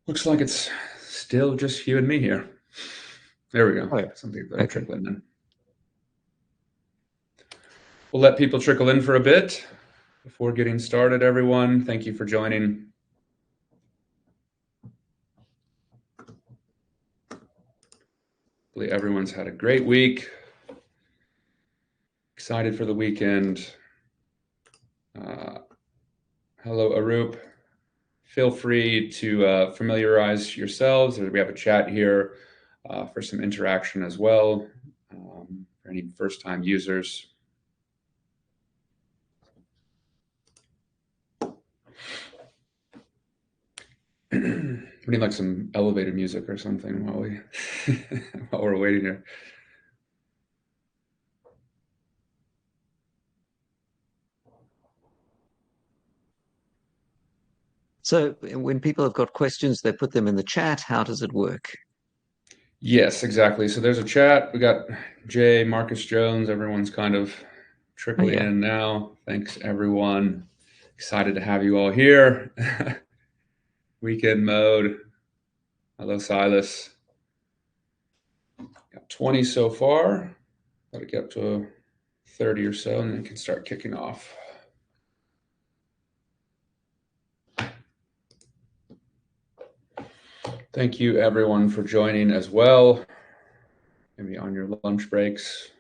Looks like it's still just you and me here. There we go. Oh, yeah. Some people are Okay. trickling in. We'll let people trickle in for a bit before getting started, everyone. Thank you for joining. Hopefully everyone's had a great week. Excited for the weekend. Hello, Arup. Feel free to familiarize yourselves. We have a chat here for some interaction as well for any first-time users. We need like some elevator music or something while we while we're waiting here. So when people have got questions, they put them in the chat. How does it work? Yes, exactly. So there's a chat. We got Jay, Marcus Jones. Everyone's kind of Oh, trickling yeah. in now. Thanks, everyone. Excited to have you all here. Weekend mode. Hello, Silas. Got 20 so far. Got to get up to 30 or so, and then can start kicking off. Thank you, everyone, for joining as well. Maybe on your lunch breaks.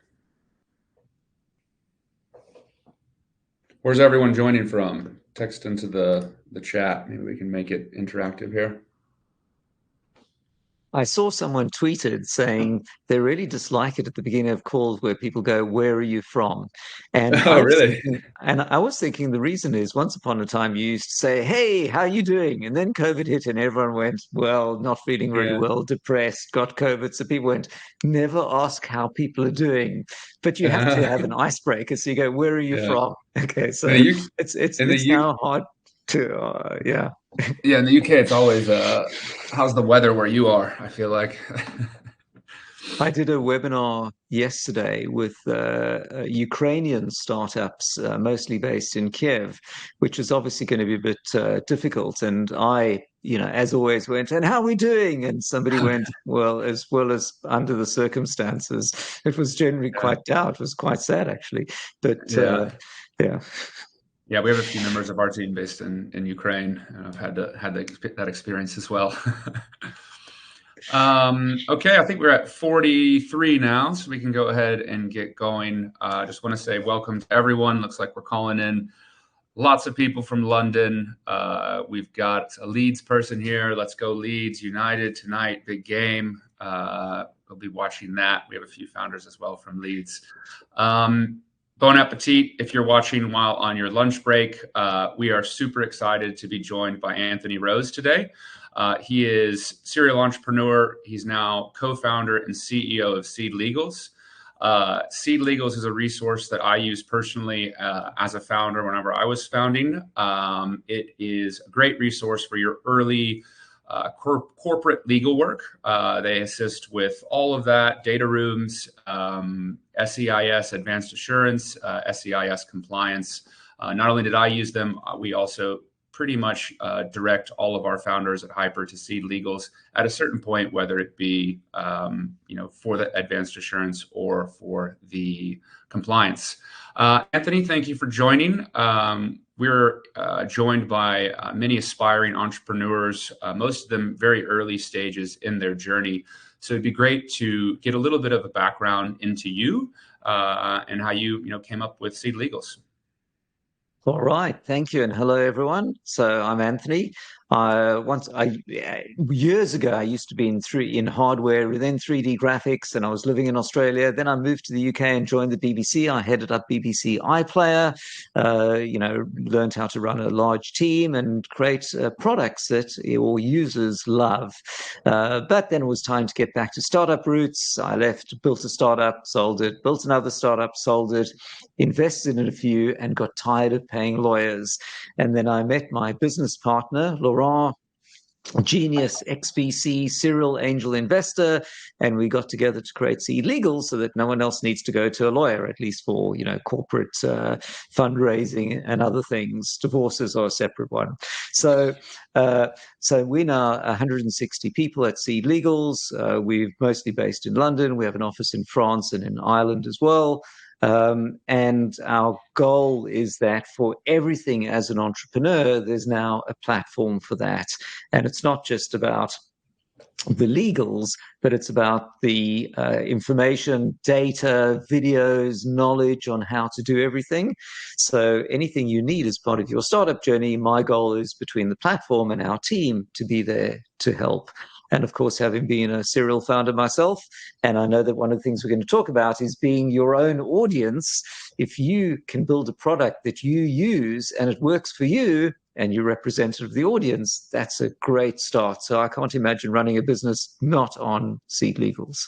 Where's everyone joining from? Text into the chat. Maybe we can make it interactive here. I saw someone tweeted saying they really dislike it at the beginning of calls where people go, "Where are you from?" And Oh, really? I was thinking the reason is once upon a time you used to say, "Hey, how you doing?" And then COVID hit and everyone went, "Well, not feeling very Yeah. well, depressed, got COVID." So people went, "Never ask how people are doing." But you have to have an icebreaker. So you go, "Where are you Yeah. from?" Okay, In so the U in the it's U now hard to yeah. yeah, in the UK it's always how's the weather where you are, I feel like. I did a webinar yesterday with Ukrainian startups, mostly based in Kiev, which is obviously going to be a bit difficult. And I, as always, went, "And how are we doing?" And somebody went, well as under the circumstances." It was generally Yeah. quite down. It was quite sad, actually. But Yeah. yeah. Yeah, we have a few members of our team based in Ukraine, and I've had that experience as well. Okay, I think we're at 43 now, so we can go ahead and get going. I just want to say welcome to everyone. Looks like we're calling in lots of people from London. We've got a Leeds person here. Let's go Leeds United tonight. Big game. We'll be watching that. We have a few founders as well from Leeds. Bon appetit if you're watching while on your lunch break. We are super excited to be joined by Anthony Rose today. He is serial entrepreneur. He's now co-founder and CEO of SeedLegals. SeedLegals is a resource that I use personally as a founder whenever I was founding. It is a great resource for your early corporate legal work. They assist with all of that, data rooms, SEIS, advanced assurance, SEIS compliance. Not only did I use them, we also pretty much direct all of our founders at Hyper to SeedLegals at a certain point, whether it be for the advanced assurance or for the compliance. Anthony, thank you for joining. We're joined by many aspiring entrepreneurs, most of them very early stages in their journey. So it'd be great to get a little bit of a background into you and how you came up with SeedLegals. All right, thank you, and hello everyone. So I'm Anthony. Years ago, I used to be in hardware, then 3D graphics, and I was living in Australia. Then I moved to the UK and joined the BBC. I headed up BBC iPlayer. Learned how to run a large team and create products that all users love. But then it was time to get back to startup roots. I left, built a startup, sold it, built another startup, sold it, invested in a few, and got tired of paying lawyers. And then I met my business partner, Laurent, genius XVC serial angel investor, and we got together to create SeedLegals so that no one else needs to go to a lawyer, at least for corporate fundraising and other things. Divorces are a separate one. So we're now 160 people at SeedLegals. We're mostly based in London. We have an office in France and in Ireland as well. And our goal is that for everything as an entrepreneur, there's now a platform for that. And it's not just about the legals, but it's about the information, data, videos, knowledge on how to do everything. So anything you need as part of your startup journey, my goal is between the platform and our team to be there to help. And of course, having been a serial founder myself, and I know that one of the things we're going to talk about is being your own audience. If you can build a product that you use and it works for you, and you're representative of the audience, that's a great start. So I can't imagine running a business not on SeedLegals.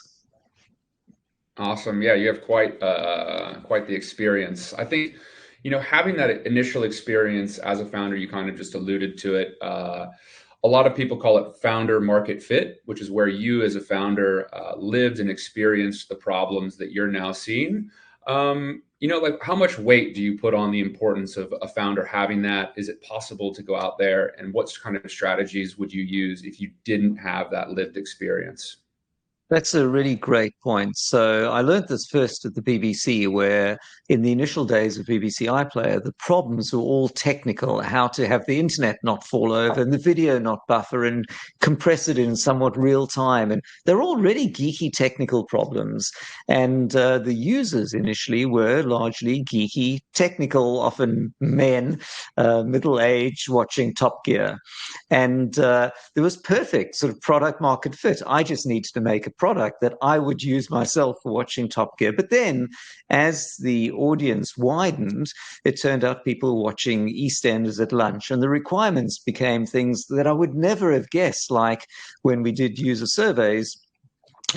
Awesome. Yeah, you have quite the experience. I think, having that initial experience as a founder, you kind of just alluded to it. A lot of people call it founder market fit, which is where you as a founder lived and experienced the problems that you're now seeing. Like how much weight do you put on the importance of a founder having that? Is it possible to go out there, and what kind of strategies would you use if you didn't have that lived experience? That's a really great point. So I learned this first at the BBC, where in the initial days of BBC iPlayer, the problems were all technical, how to have the internet not fall over and the video not buffer and compress it in somewhat real time. And they're already geeky technical problems. And the users initially were largely geeky, technical, often men, middle-aged, watching Top Gear. And there was perfect sort of product market fit. I just needed to make a product that I would use myself for watching Top Gear. But then as the audience widened, it turned out people were watching EastEnders at lunch, and the requirements became things that I would never have guessed, like when we did user surveys.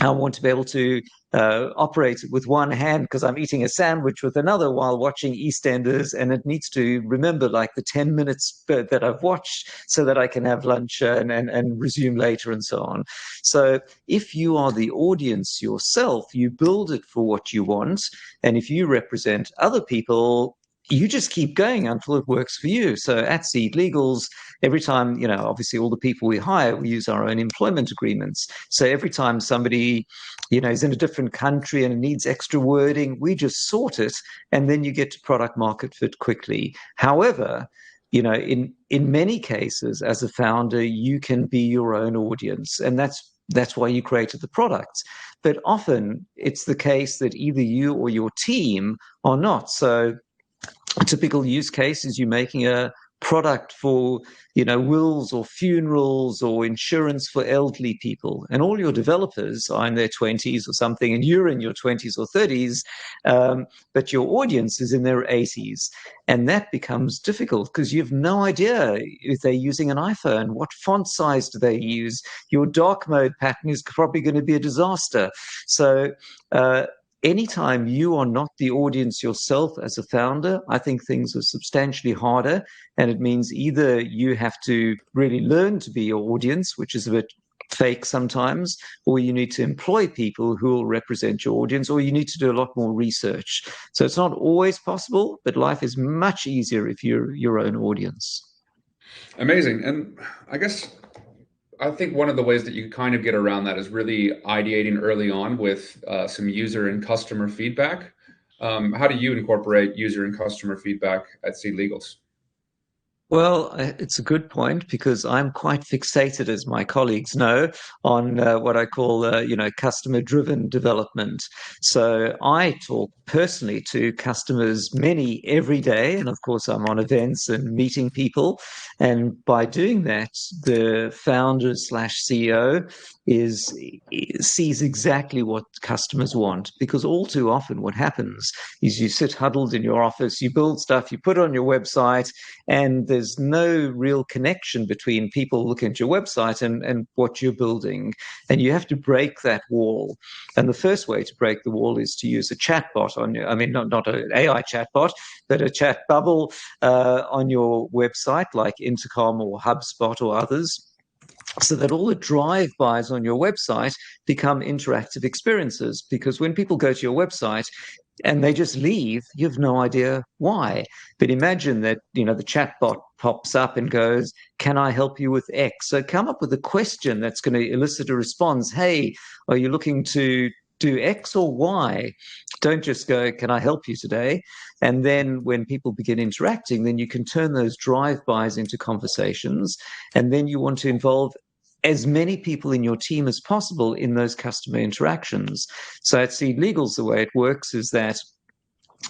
I want to be able to operate with one hand because I'm eating a sandwich with another while watching EastEnders, and it needs to remember like the 10 minutes that I've watched so that I can have lunch and resume later and so on. So if you are the audience yourself, you build it for what you want. And if you represent other people, you just keep going until it works for you. So at SeedLegals, every time, obviously all the people we hire, we use our own employment agreements. So every time somebody, is in a different country and it needs extra wording, we just sort it, and then you get to product market fit quickly. However, in many cases, as a founder, you can be your own audience, and that's why you created the products. But often it's the case that either you or your team are not. So a typical use case is you making a product for, wills or funerals or insurance for elderly people, and all your developers are in their 20s or something, and you're in your 20s or 30s, but your audience is in their 80s. And that becomes difficult because you have no idea if they're using an iPhone, what font size do they use. Your dark mode pattern is probably going to be a disaster. So anytime you are not the audience yourself as a founder, I think things are substantially harder. And it means either you have to really learn to be your audience, which is a bit fake sometimes, or you need to employ people who will represent your audience, or you need to do a lot more research. So it's not always possible, but life is much easier if you're your own audience. Amazing. And I think one of the ways that you kind of get around that is really ideating early on with some user and customer feedback. How do you incorporate user and customer feedback at SeedLegals? Well, it's a good point because I'm quite fixated, as my colleagues know, on what I call, customer-driven development. So I talk personally to customers many every day, and of course I'm on events and meeting people. And by doing that, the founder/CEO sees exactly what customers want, because all too often what happens is you sit huddled in your office, you build stuff, you put it on your website, and there's no real connection between people looking at your website and what you're building. And you have to break that wall. And the first way to break the wall is to use a chatbot on your, not an AI chatbot, but a chat bubble on your website, like Intercom or HubSpot or others. so that all the drive-bys on your website become interactive experiences. Because when people go to your website and they just leave, you have no idea why. But imagine that, the chatbot pops up and goes, "Can I help you with X?" So come up with a question that's going to elicit a response. Hey, are you looking to do X or Y? Don't just go, "Can I help you today?" And then when people begin interacting, then you can turn those drive-bys into conversations. And then you want to involve as many people in your team as possible in those customer interactions. So at SeedLegals, the way it works is that,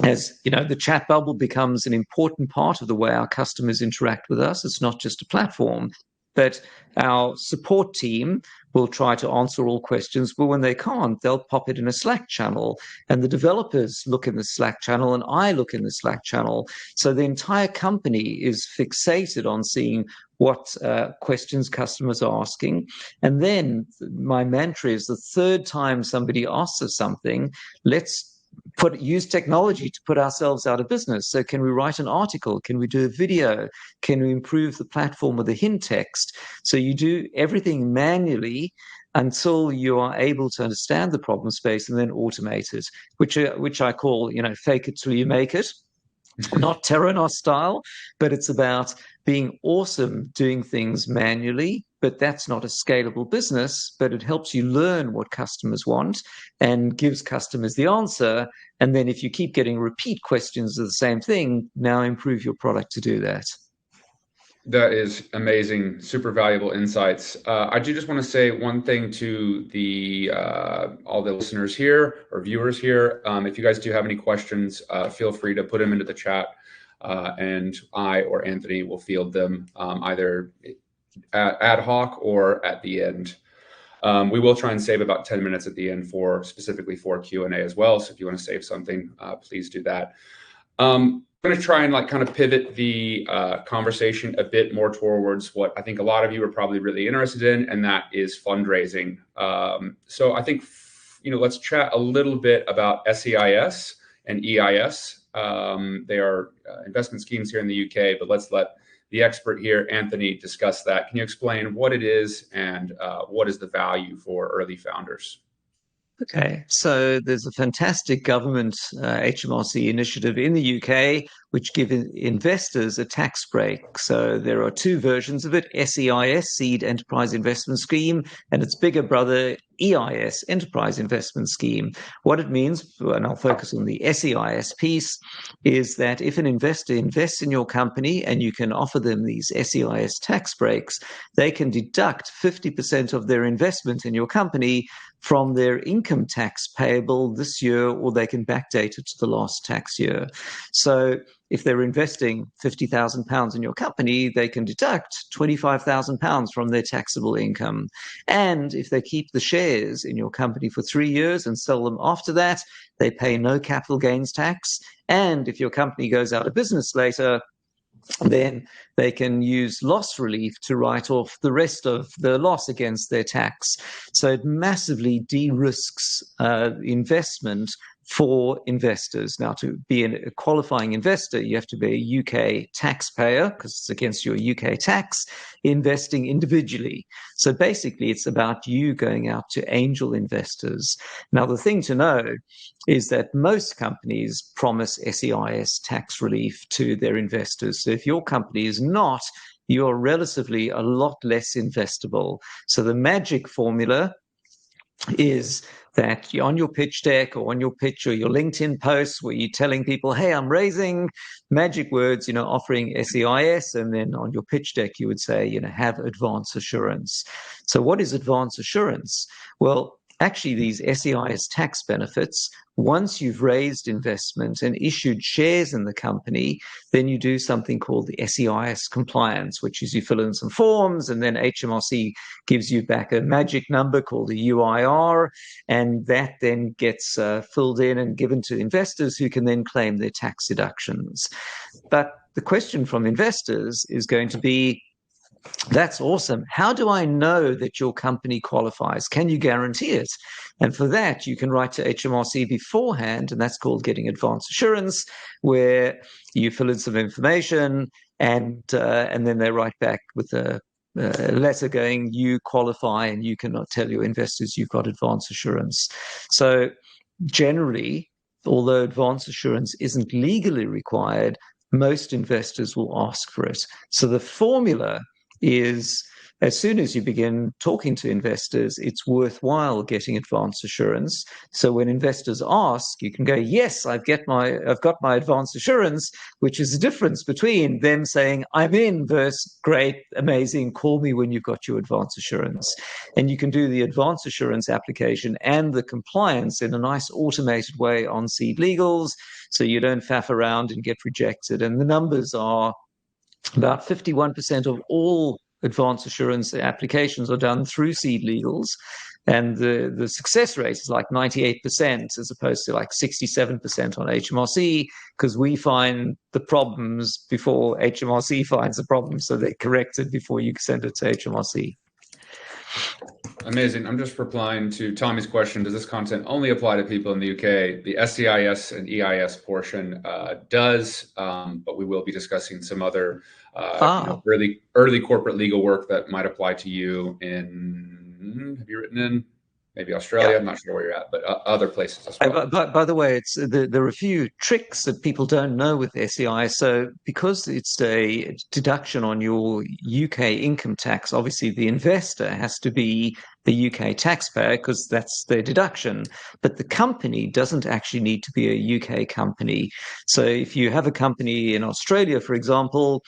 as the chat bubble becomes an important part of the way our customers interact with us. It's not just a platform, but our support team will try to answer all questions, but when they can't, they'll pop it in a Slack channel, and the developers look in the Slack channel, and I look in the Slack channel. So the entire company is fixated on seeing what questions customers are asking. And then my mantra is, the third time somebody asks us something, let's use technology to put ourselves out of business. So can we write an article? Can we do a video? Can we improve the platform with a hint text? So you do everything manually until you are able to understand the problem space and then automate it, which I call, fake it till you make it. Not Terranos style, but it's about being awesome doing things manually. But that's not a scalable business, but it helps you learn what customers want and gives customers the answer. And then if you keep getting repeat questions of the same thing, now improve your product to do that. That is amazing, super valuable insights. I do just want to say one thing to the all the listeners here or viewers here. If you guys do have any questions, feel free to put them into the chat, and I or Anthony will field them either ad hoc or at the end. We will try and save about 10 minutes at the end specifically for Q&A as well. So if you want to save something, please do that. I'm going to try and kind of pivot the conversation a bit more towards what I think a lot of you are probably really interested in, and that is fundraising. So I think, let's chat a little bit about SEIS and EIS. They are investment schemes here in the UK, but let's let the expert here, Anthony, discuss that. Can you explain what it is and what is the value for early founders? Okay, so there's a fantastic government HMRC initiative in the UK which give investors a tax break. So there are two versions of it: SEIS, Seed Enterprise Investment Scheme, and its bigger brother, EIS, Enterprise Investment Scheme. What it means, and I'll focus on the SEIS piece, is that if an investor invests in your company and you can offer them these SEIS tax breaks, they can deduct 50% of their investment in your company from their income tax payable this year, or they can backdate it to the last tax year. So if they're investing £50,000 in your company, they can deduct £25,000 from their taxable income. And if they keep the shares in your company for 3 years and sell them after that, they pay no capital gains tax. And if your company goes out of business later, then they can use loss relief to write off the rest of the loss against their tax. So it massively de-risks investment for investors. Now, to be a qualifying investor, you have to be a UK taxpayer because it's against your UK tax, investing individually. So basically, it's about you going out to angel investors. Now, the thing to know is that most companies promise SEIS tax relief to their investors. So if your company is not, you're relatively a lot less investable. So the magic formula is that on your pitch deck or on your pitch or your LinkedIn posts where you're telling people, hey, I'm raising, magic words, offering SEIS, and then on your pitch deck you would say, have advance assurance. So what is advance assurance? Well, actually, these SEIS tax benefits, once you've raised investment and issued shares in the company, then you do something called the SEIS compliance, which is you fill in some forms, and then HMRC gives you back a magic number called a UIR, and that then gets filled in and given to investors who can then claim their tax deductions. But the question from investors is going to be, that's awesome. How do I know that your company qualifies? Can you guarantee it? And for that, you can write to HMRC beforehand, and that's called getting advance assurance, where you fill in some information and then they write back with a letter going, you qualify and you cannot tell your investors you've got advance assurance. So generally, although advance assurance isn't legally required, most investors will ask for it. So the formula is, as soon as you begin talking to investors, it's worthwhile getting advance assurance. So when investors ask, you can go, yes, I've got my advance assurance, which is the difference between them saying, I'm in, versus great, amazing, call me when you've got your advance assurance. And you can do the advance assurance application and the compliance in a nice automated way on SeedLegals, so you don't faff around and get rejected. And the numbers are about 51% of all advance assurance applications are done through SeedLegals, and the success rate is like 98% as opposed to like 67% on HMRC, because we find the problems before HMRC finds the problems, so they correct it before you send it to HMRC. Amazing. I'm just replying to Tommy's question. Does this content only apply to people in the UK? The SEIS and EIS portion does, but we will be discussing some other early corporate legal work that might apply to you in, have you written in? Maybe Australia. Yeah. I'm not sure where you're at, but other places as well. By the way, there are a few tricks that people don't know with SEI. So because it's a deduction on your UK income tax, obviously the investor has to be the UK taxpayer because that's their deduction. But the company doesn't actually need to be a UK company. So if you have a company in Australia, for example,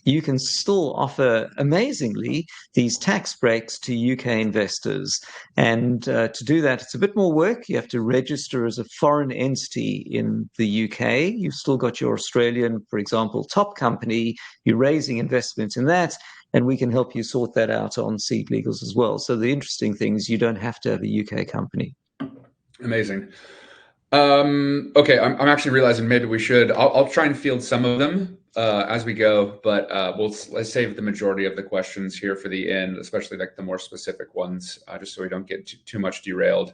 you can still offer, amazingly, these tax breaks to UK investors. And to do that, it's a bit more work. You have to register as a foreign entity in the UK. You've still got your Australian, for example, top company. You're raising investments in that, and we can help you sort that out on SeedLegals as well. So the interesting thing is you don't have to have a UK company. Amazing. Okay, I'm actually realizing maybe we should. I'll try and field some of them as we go, but let's save the majority of the questions here for the end, especially like the more specific ones, just so we don't get too much derailed.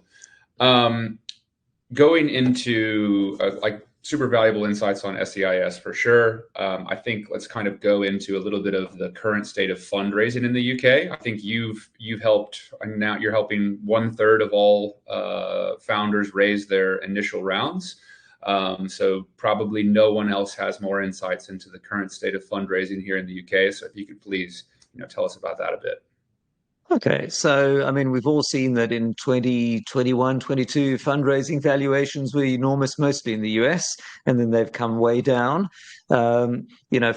Going into like super valuable insights on SEIS for sure. I think let's kind of go into a little bit of the current state of fundraising in the UK. I think you've helped, and now you're helping 1/3 of all founders raise their initial rounds. So probably no one else has more insights into the current state of fundraising here in the UK. So if you could please, tell us about that a bit. Okay, so I mean, we've all seen that in 2021, 22, fundraising valuations were enormous, mostly in the US, and then they've come way down.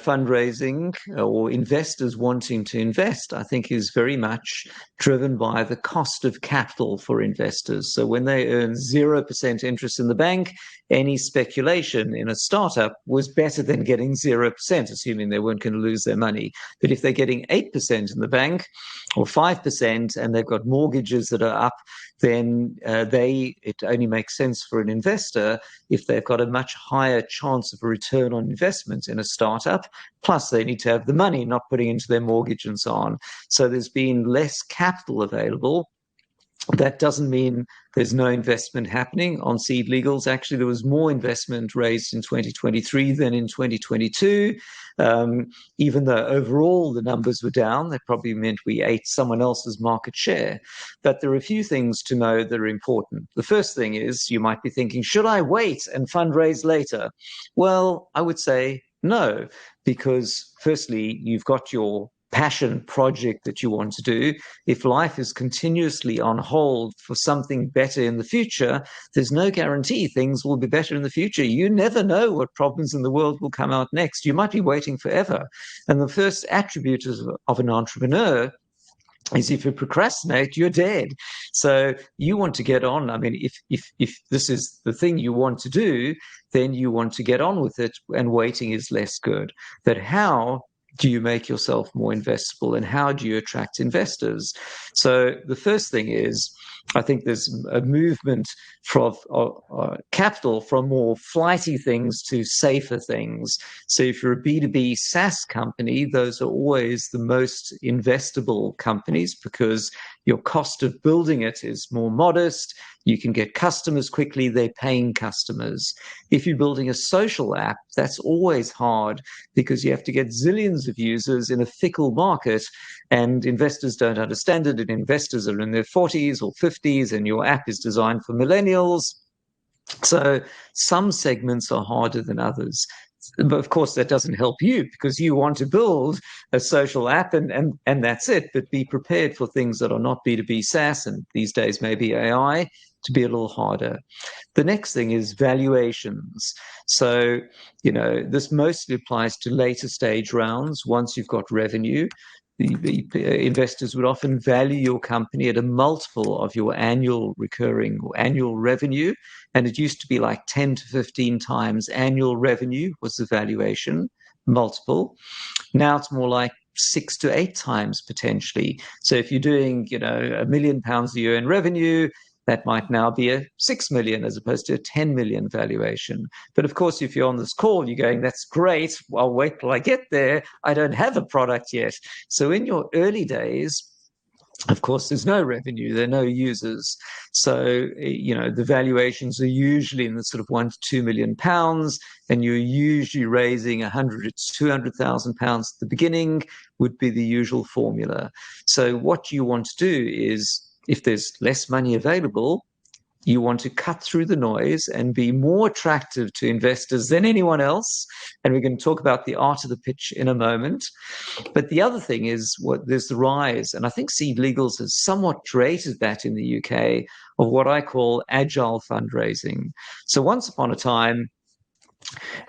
Fundraising or investors wanting to invest, I think, is very much driven by the cost of capital for investors. So when they earn 0% interest in the bank, any speculation in a startup was better than getting 0%, assuming they weren't going to lose their money. But if they're getting 8% in the bank or 5% and they've got mortgages that are up, then it only makes sense for an investor if they've got a much higher chance of a return on investment in a startup. Plus, they need to have the money, not putting into their mortgage and so on. So there's been less capital available. That doesn't mean there's no investment happening on SeedLegals. Actually, there was more investment raised in 2023 than in 2022. Even though overall the numbers were down, that probably meant we ate someone else's market share. But there are a few things to know that are important. The first thing is, you might be thinking, should I wait and fundraise later? Well, I would say no, because firstly, you've got your passion project that you want to do. If life is continuously on hold for something better in the future, there's no guarantee things will be better in the future. You never know what problems in the world will come out next. You might be waiting forever. And the first attribute of an entrepreneur is if you procrastinate, you're dead. So you want to get on. I mean, if this is the thing you want to do, then you want to get on with it, and waiting is less good. But how do you make yourself more investable, and how do you attract investors? So the first thing is, I think there's a movement from capital from more flighty things to safer things. So if you're a B2B SaaS company, those are always the most investable companies because Your cost of building it is more modest. You can get customers quickly. They're paying customers. If you're building a social app, that's always hard because you have to get zillions of users in a fickle market, and investors don't understand it. And investors are in their 40s or 50s, and your app is designed for millennials. So some segments are harder than others. But of course, that doesn't help you because you want to build a social app and that's it. But be prepared for things that are not B2B SaaS, and these days maybe AI, to be a little harder. The next thing is valuations. So, this mostly applies to later stage rounds. Once you've got revenue, the investors would often value your company at a multiple of your annual recurring or annual revenue. And it used to be like 10 to 15 times annual revenue was the valuation multiple. Now it's more like 6 to 8 times potentially. So if you're doing, £1 million a year in revenue, that might now be a 6 million as opposed to a 10 million valuation. But of course, if you're on this call, you're going, that's great. I'll wait till I get there. I don't have a product yet. So in your early days, of course, there's no revenue, there are no users. So, the valuations are usually in the sort of £1 to £2 million, and you're usually raising 100 to 200,000 pounds at the beginning would be the usual formula. So what you want to do is, if there's less money available, you want to cut through the noise and be more attractive to investors than anyone else. And we're going to talk about the art of the pitch in a moment. But the other thing is there's the rise, and I think SeedLegals has somewhat created that in the UK, of what I call agile fundraising. So once upon a time,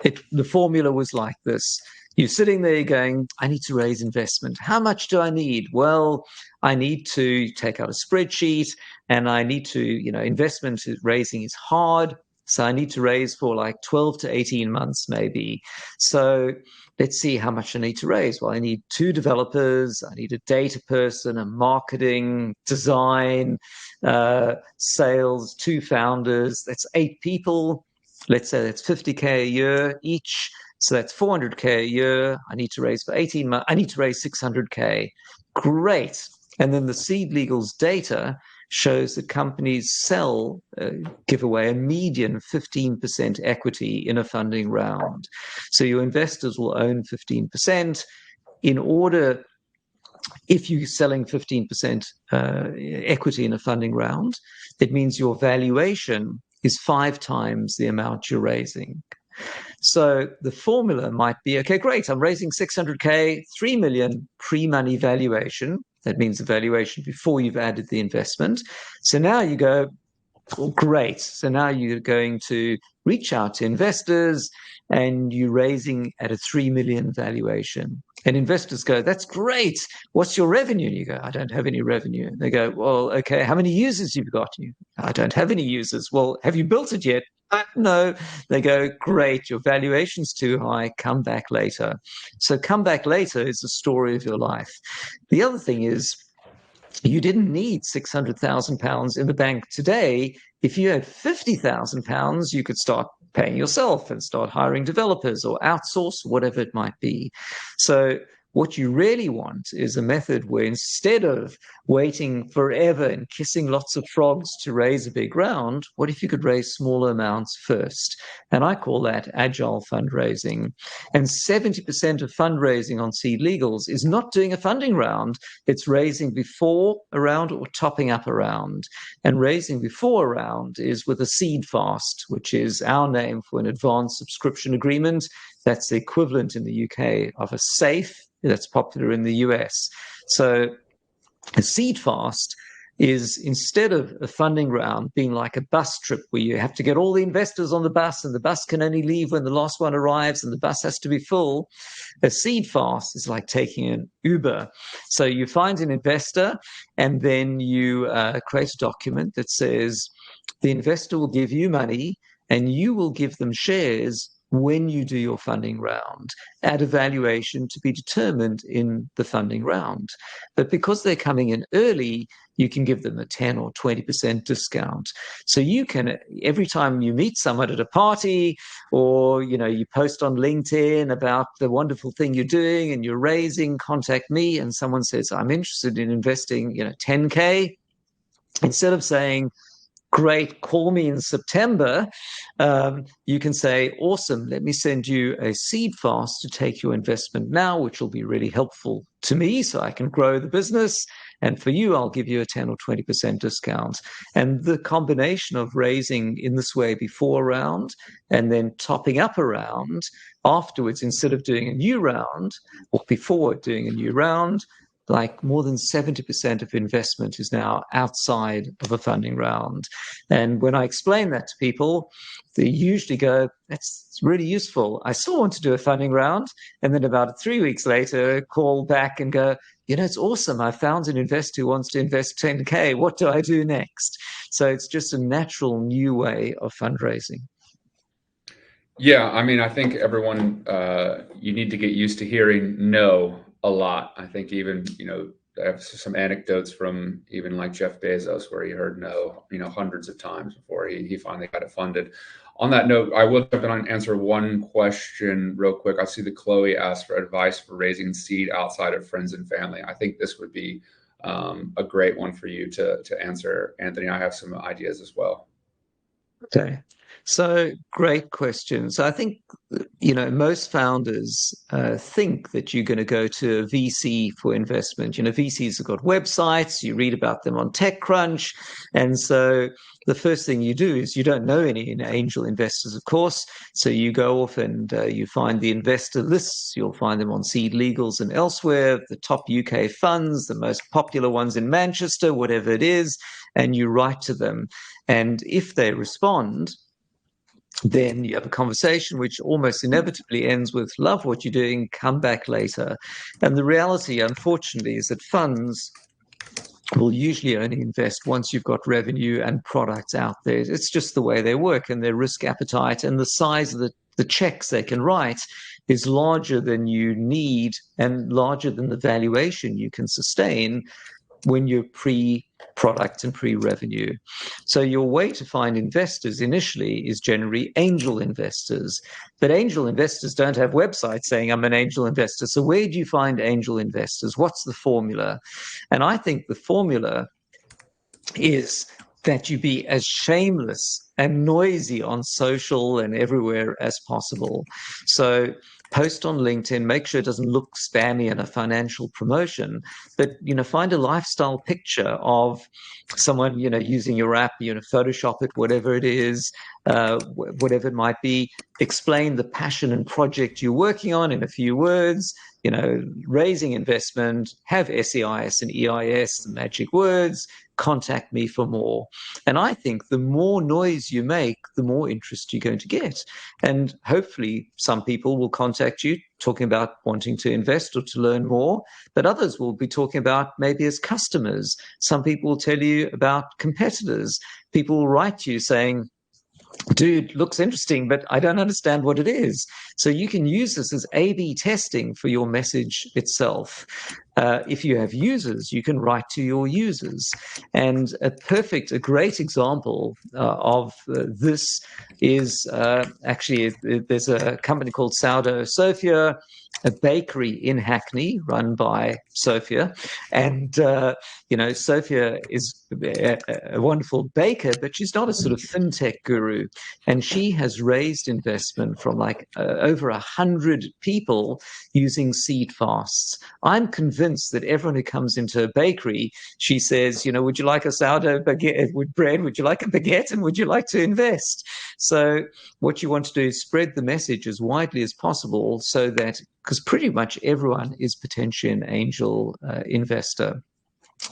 the formula was like this. You're sitting there going, I need to raise investment. How much do I need? Well, I need to take out a spreadsheet, and I need to, investment raising is hard. So I need to raise for like 12 to 18 months, maybe. So let's see how much I need to raise. Well, I need 2 developers. I need a data person, a marketing, design, sales, 2 founders. That's 8 people. Let's say that's 50K a year each. So that's 400K a year. I need to raise for 18 months. I need to raise 600K. Great. And then the SeedLegals data shows that companies give away a median 15% equity in a funding round. So your investors will own 15%. If you're selling 15% equity in a funding round, it means your valuation is 5 times the amount you're raising. So the formula might be, okay, great, I'm raising 600K, 3 million pre-money valuation. That means the valuation before you've added the investment. So now you go, well, great. So now you're going to reach out to investors and you're raising at a 3 million valuation. And investors go, that's great. What's your revenue? And you go, I don't have any revenue. And they go, well, okay, how many users you've got? You, I don't have any users. Well, have you built it yet? No. They go, great, your valuation's too high, come back later. So come back later is the story of your life. The other thing is, you didn't need £600,000 in the bank today. If you had £50,000, you could start paying yourself and start hiring developers or outsource, whatever it might be. So what you really want is a method where instead of waiting forever and kissing lots of frogs to raise a big round, what if you could raise smaller amounts first? And I call that agile fundraising. And 70% of fundraising on SeedLegals is not doing a funding round. It's raising before a round or topping up a round. And raising before a round is with a seed fast, which is our name for an advanced subscription agreement. That's the equivalent in the UK of a SAFE. That's popular in the US. So a seed fast is, instead of a funding round being like a bus trip where you have to get all the investors on the bus and the bus can only leave when the last one arrives and the bus has to be full, a seed fast is like taking an Uber. So you find an investor and then you create a document that says the investor will give you money and you will give them shares when you do your funding round at a valuation to be determined in the funding round. But because they're coming in early, you can give them a 10 or 20% discount. So you can, every time you meet someone at a party, or you post on LinkedIn about the wonderful thing you're doing and you're raising, contact me, and someone says, I'm interested in investing 10K, instead of saying, great, call me in September, you can say, awesome, let me send you a seed fast to take your investment now, which will be really helpful to me so I can grow the business. And for you, I'll give you a 10 or 20% discount. And the combination of raising in this way before a round and then topping up a round afterwards, instead of doing a new round, or before doing a new round, like more than 70% of investment is now outside of a funding round. And when I explain that to people, they usually go, that's really useful. I still want to do a funding round. And then about 3 weeks later, call back and go, it's awesome. I found an investor who wants to invest 10K. What do I do next? So it's just a natural new way of fundraising. Yeah, I mean, I think everyone, you need to get used to hearing no a lot. I think even, I have some anecdotes from even like Jeff Bezos, where he heard no, hundreds of times before he finally got it funded. On that note, I will jump in and answer one question real quick. I see that Chloe asked for advice for raising seed outside of friends and family. I think this would be a great one for you to answer, Anthony. I have some ideas as well. Okay. So great question. So I think, most founders think that you're going to go to a VC for investment. VCs have got websites, you read about them on TechCrunch. And so the first thing you do is, you don't know any angel investors, of course. So you go off and you find the investor lists. You'll find them on SeedLegals and elsewhere, the top UK funds, the most popular ones in Manchester, whatever it is, and you write to them. And if they respond, then you have a conversation which almost inevitably ends with, love what you're doing, come back later. And the reality, unfortunately, is that funds will usually only invest once you've got revenue and products out there. It's just the way they work, and their risk appetite and the size of the checks they can write is larger than you need and larger than the valuation you can sustain when you're pre-product and pre-revenue. So your way to find investors initially is generally angel investors. But angel investors don't have websites saying, I'm an angel investor. So where do you find angel investors? What's the formula? And I think the formula is that you be as shameless and noisy on social and everywhere as possible. So post on LinkedIn, make sure it doesn't look spammy and a financial promotion, but, find a lifestyle picture of someone, using your app, Photoshop it, whatever it is, whatever it might be, explain the passion and project you're working on in a few words, raising investment, have SEIS and EIS, the magic words, contact me for more. And I think the more noise you make, the more interest you're going to get. And hopefully some people will contact you talking about wanting to invest or to learn more, but others will be talking about maybe as customers. Some people will tell you about competitors. People will write to you saying, dude, looks interesting, but I don't understand what it is. So you can use this as A/B testing for your message itself. If you have users, you can write to your users. And a great example of this is actually, there's a company called Sourdough Sophia, a bakery in Hackney run by Sophia. And, Sophia is a wonderful baker, but she's not a sort of fintech guru. And she has raised investment from over 100 people using seed fasts. I'm convinced that everyone who comes into a bakery, she says, would you like a sourdough baguette with bread? Would you like a baguette? And would you like to invest? So what you want to do is spread the message as widely as possible, so that, because pretty much everyone is potentially an angel investor.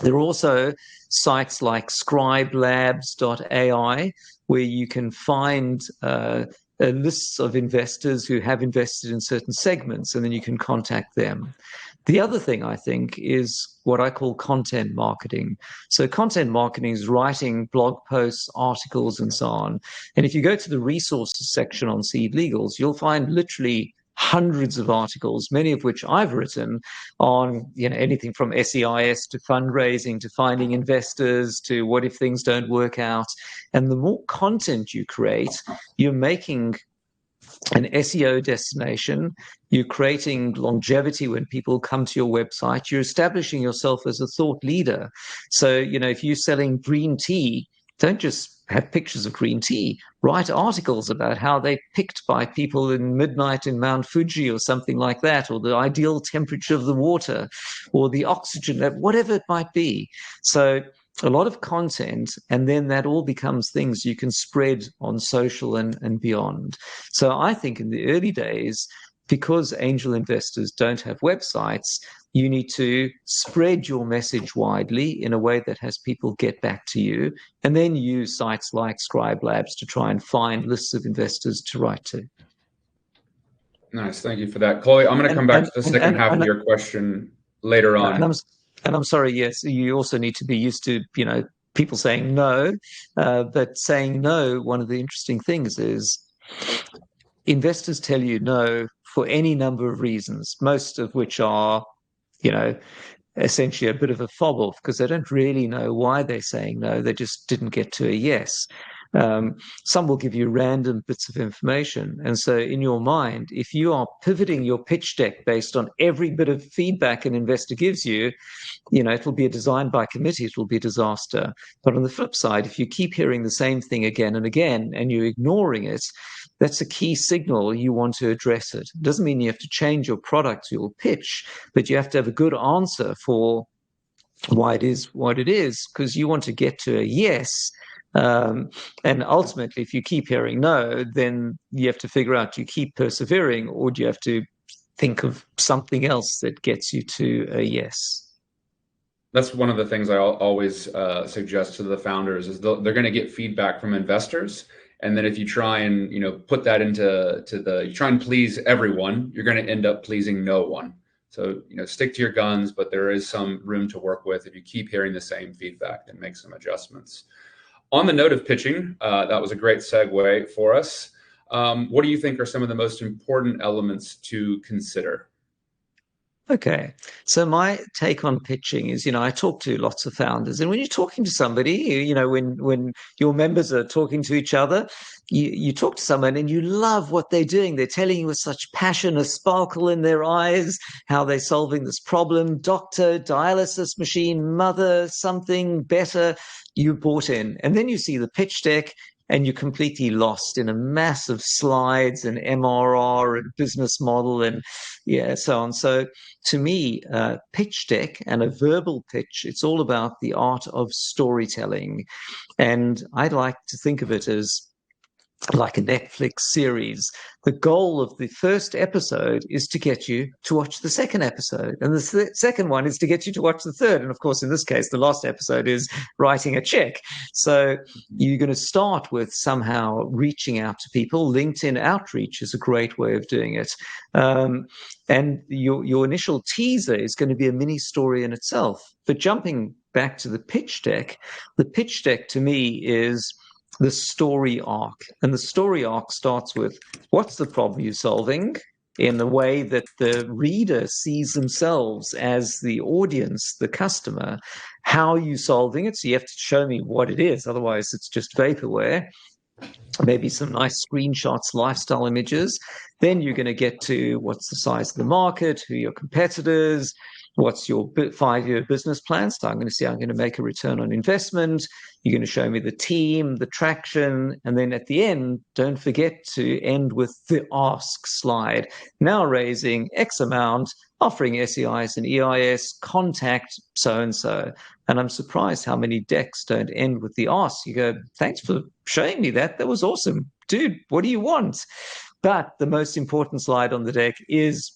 There are also sites like scribelabs.ai, where you can find lists of investors who have invested in certain segments, and then you can contact them. The other thing I think is what I call content marketing. So content marketing is writing blog posts, articles, and so on. And if you go to the resources section on SeedLegals, you'll find literally hundreds of articles, many of which I've written on, anything from SEIS to fundraising to finding investors to what if things don't work out. And the more content you create, you're making an SEO destination, you're creating longevity when people come to your website, you're establishing yourself as a thought leader. So, if you're selling green tea, don't just have pictures of green tea. Write articles about how they picked by people in midnight in Mount Fuji or something like that, or the ideal temperature of the water, or the oxygen, whatever it might be. So a lot of content, and then that all becomes things you can spread on social and beyond. So I think in the early days, because angel investors don't have websites, you need to spread your message widely in a way that has people get back to you, and then use sites like Scribe Labs to try and find lists of investors to write to. Nice. Thank you for that. Chloe, I'm going to come back to the second half of your question later on. And I'm sorry, yes, you also need to be used to, people saying no. But saying no, one of the interesting things is investors tell you no for any number of reasons, most of which are, essentially a bit of a fob off because they don't really know why they're saying no. They just didn't get to a yes. Some will give you random bits of information. And so in your mind, if you are pivoting your pitch deck based on every bit of feedback an investor gives you, it will be a design by committee, it will be a disaster. But on the flip side, if you keep hearing the same thing again and again and you're ignoring it, that's a key signal you want to address it. It doesn't mean you have to change your product or your pitch, but you have to have a good answer for why it is what it is, because you want to get to a yes. And ultimately, if you keep hearing no, then you have to figure out, do you keep persevering, or do you have to think of something else that gets you to a yes? That's one of the things I always suggest to the founders is they're going to get feedback from investors. And then if you try and, put that you try and please everyone, you're going to end up pleasing no one. So, stick to your guns, but there is some room to work with. If you keep hearing the same feedback, then make some adjustments. On the note of pitching, that was a great segue for us. What do you think are some of the most important elements to consider? Okay. So my take on pitching is, I talk to lots of founders, and when you're talking to somebody, when your members are talking to each other, you talk to someone and you love what they're doing. They're telling you with such passion, a sparkle in their eyes, how they're solving this problem, doctor, dialysis machine, mother, something better. You bought in. And then you see the pitch deck, and you're completely lost in a mass of slides and MRR and business model and so on. So to me, pitch deck and a verbal pitch, it's all about the art of storytelling. And I like to think of it as like a Netflix series. The goal of the first episode is to get you to watch the second episode. And the second one is to get you to watch the third. And of course, in this case, the last episode is writing a check. So you're going to start with somehow reaching out to people. LinkedIn outreach is a great way of doing it. And your initial teaser is going to be a mini story in itself. But jumping back to the pitch deck to me is the story arc. And the story arc starts with, what's the problem you're solving, in the way that the reader sees themselves as the audience, the customer. How are you solving it? So you have to show me what it is. Otherwise, it's just vaporware. Maybe some nice screenshots, lifestyle images. Then you're going to get to what's the size of the market, who are your competitors, what's your 5-year business plan? So I'm going to see I'm going to make a return on investment. You're going to show me the team, the traction. And then at the end, don't forget to end with the ask slide. Now raising X amount, offering SEIS and EIS, contact so-and-so. And I'm surprised how many decks don't end with the ask. You go, thanks for showing me that. That was awesome. Dude, what do you want? But the most important slide on the deck is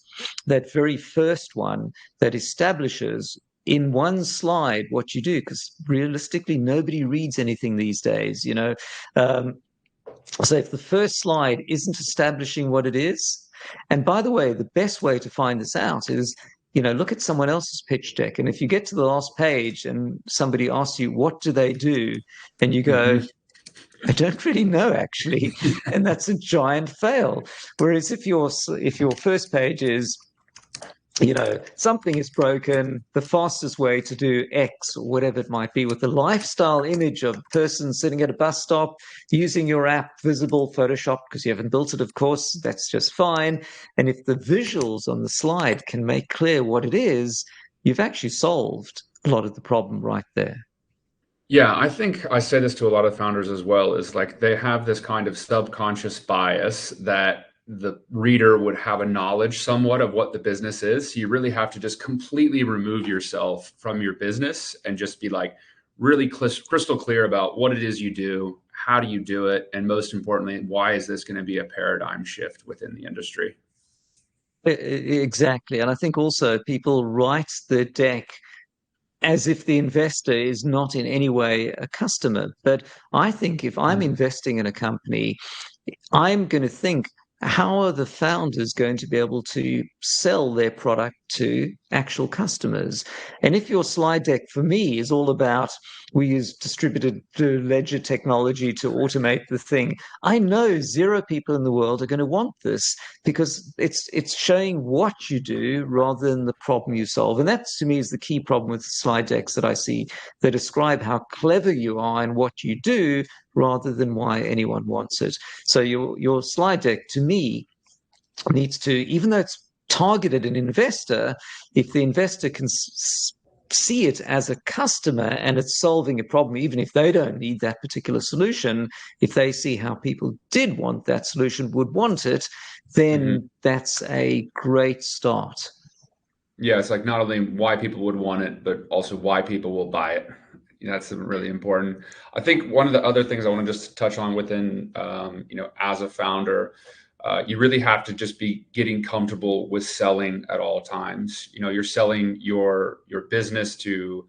that very first one that establishes in one slide what you do, because realistically, nobody reads anything these days, So if the first slide isn't establishing what it is, and by the way, the best way to find this out is look at someone else's pitch deck. And if you get to the last page and somebody asks you, what do they do? And you go, I don't really know, actually. And that's a giant fail. Whereas if your first page is, something is broken, the fastest way to do X, or whatever it might be, with the lifestyle image of a person sitting at a bus stop using your app, visible, Photoshop, because you haven't built it, of course, that's just fine. And if the visuals on the slide can make clear what it is, you've actually solved a lot of the problem right there. Yeah, I think I say this to a lot of founders as well, is like they have this kind of subconscious bias that the reader would have a knowledge somewhat of what the business is. So you really have to just completely remove yourself from your business and just be like really crystal clear about what it is you do, how do you do it, and most importantly, why is this going to be a paradigm shift within the industry? Exactly. And I think also people write the deck as if the investor is not in any way a customer. But I think if I'm investing in a company, I'm going to think, how are the founders going to be able to sell their product to actual customers? And if your slide deck for me is all about, we use distributed ledger technology to automate the thing, I know zero people in the world are going to want this, because it's showing what you do rather than the problem you solve. And that, to me, is the key problem with slide decks that I see. They describe how clever you are and what you do rather than why anyone wants it. So your slide deck, to me, needs to, even though it's targeted an investor, if the investor can see it as a customer and it's solving a problem, even if they don't need that particular solution, if they see how people did want that solution, would want it, then that's a great start. Yeah, it's like not only why people would want it, but also why people will buy it. That's really important. I think one of the other things I want to just touch on within, as a founder, you really have to just be getting comfortable with selling at all times. You're selling your business to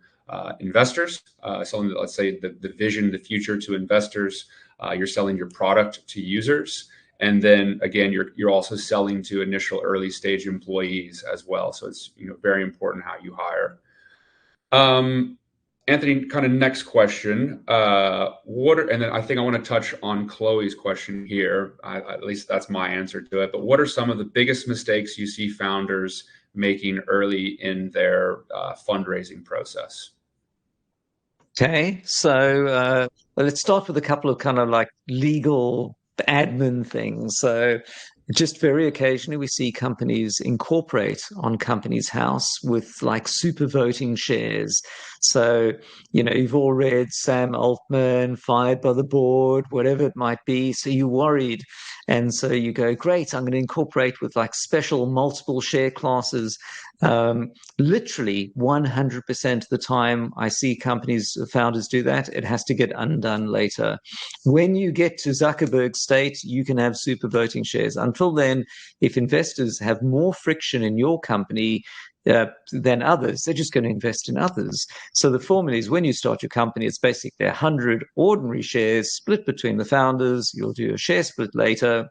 investors, selling, let's say, the vision, the future to investors. You're selling your product to users. And then again, you're also selling to initial early stage employees as well. So it's very important how you hire. Anthony, kind of next question. And then I think I want to touch on Chloe's question here. At least that's my answer to it. But what are some of the biggest mistakes you see founders making early in their fundraising process? Okay, so let's start with a couple of kind of like legal admin things. So just very occasionally we see companies incorporate on Companies House with like super voting shares. So, you've all read Sam Altman fired by the board, whatever it might be. So you're worried. And so you go, great, I'm going to incorporate with like special multiple share classes. Literally 100% of the time I see founders do that, it has to get undone later. When you get to Zuckerberg's state, you can have super voting shares. Until then, if investors have more friction in your company than others, they're just going to invest in others. So the formula is, when you start your company, it's basically 100 ordinary shares split between the founders. You'll do a share split later.